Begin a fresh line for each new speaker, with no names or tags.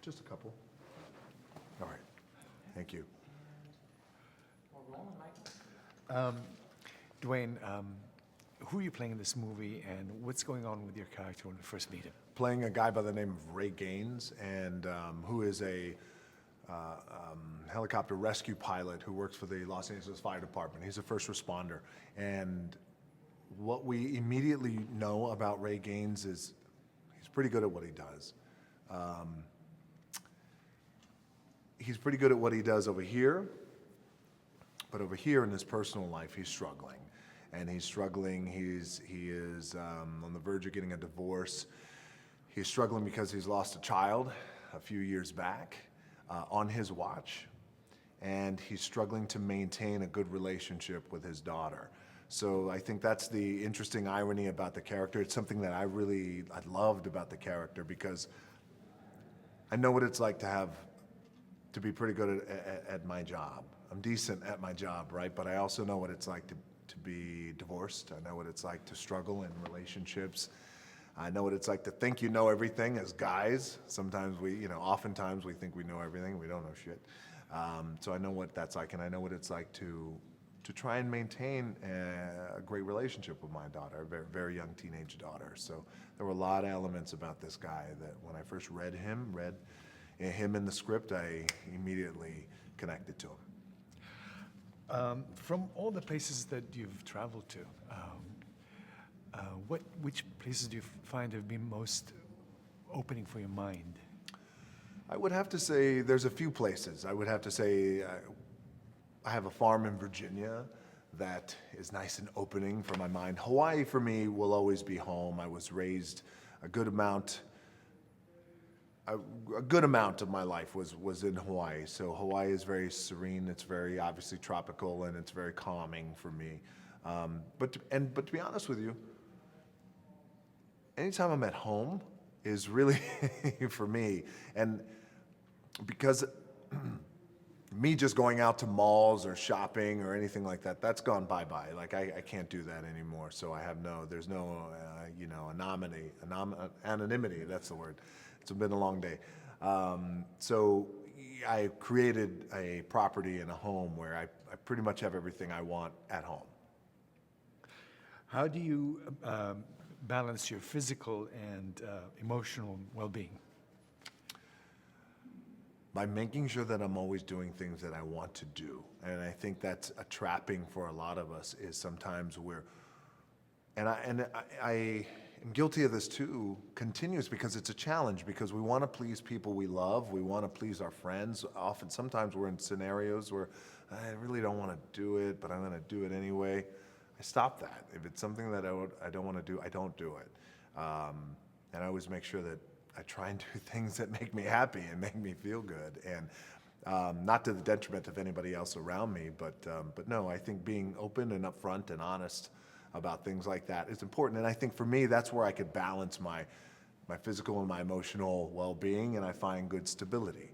Just a couple. All right. Thank you.
Dwayne, who are you playing in this movie, and what's going on with your character when we first meet him?
Playing a guy by the name of Ray Gaines, and who is a helicopter rescue pilot who works for the Los Angeles Fire Department. He's a first responder. And what we immediately know about Ray Gaines is he's pretty good at what he does. He's pretty good at what he does over here, but over here in his personal life, he's struggling. And he's struggling, he is on the verge of getting a divorce. He's struggling because he's lost a child a few years back on his watch. And he's struggling to maintain a good relationship with his daughter. So I think that's the interesting irony about the character. It's something that I loved about the character, because I know what it's like to be pretty good at my job. I'm decent at my job, right? But I also know what it's like to be divorced. I know what it's like to struggle in relationships. I know what it's like to think you know everything as guys. Sometimes oftentimes we think we know everything. We don't know shit. So I know what that's like, and I know what it's like to try and maintain a great relationship with my daughter, a very, very young teenage daughter. So there were a lot of elements about this guy that when I first read him in the script, I immediately connected to him.
From all the places that you've traveled to, which places do you find have been most opening for your mind?
I would have to say there's a few places. I would have to say I have a farm in Virginia that is nice and opening for my mind. Hawaii for me will always be home. I was raised a good amount of my life was in Hawaii. So Hawaii is very serene. It's very obviously tropical, and it's very calming for me. But to be honest with you, anytime I'm at home is really for me. And because me just going out to malls or shopping or anything like that, that's gone bye-bye. Like I can't do that anymore. So there's no anonymity, that's the word. It's been a long day. So I created a property and a home where I pretty much have everything I want at home.
How do you balance your physical and emotional well-being?
By making sure that I'm always doing things that I want to do. And I think that's a trapping for a lot of us, is sometimes I am guilty of this too, continues, because it's a challenge, because we want to please people we love, we want to please our friends. Sometimes we're in scenarios where I really don't want to do it, but I'm going to do it anyway. I stop that. If it's something that I don't want to do, I don't do it. And I always make sure that I try and do things that make me happy and make me feel good, and not to the detriment of anybody else around me. But no, I think being open and upfront and honest about things like that is important. And I think for me, that's where I could balance my physical and my emotional well-being, and I find good stability.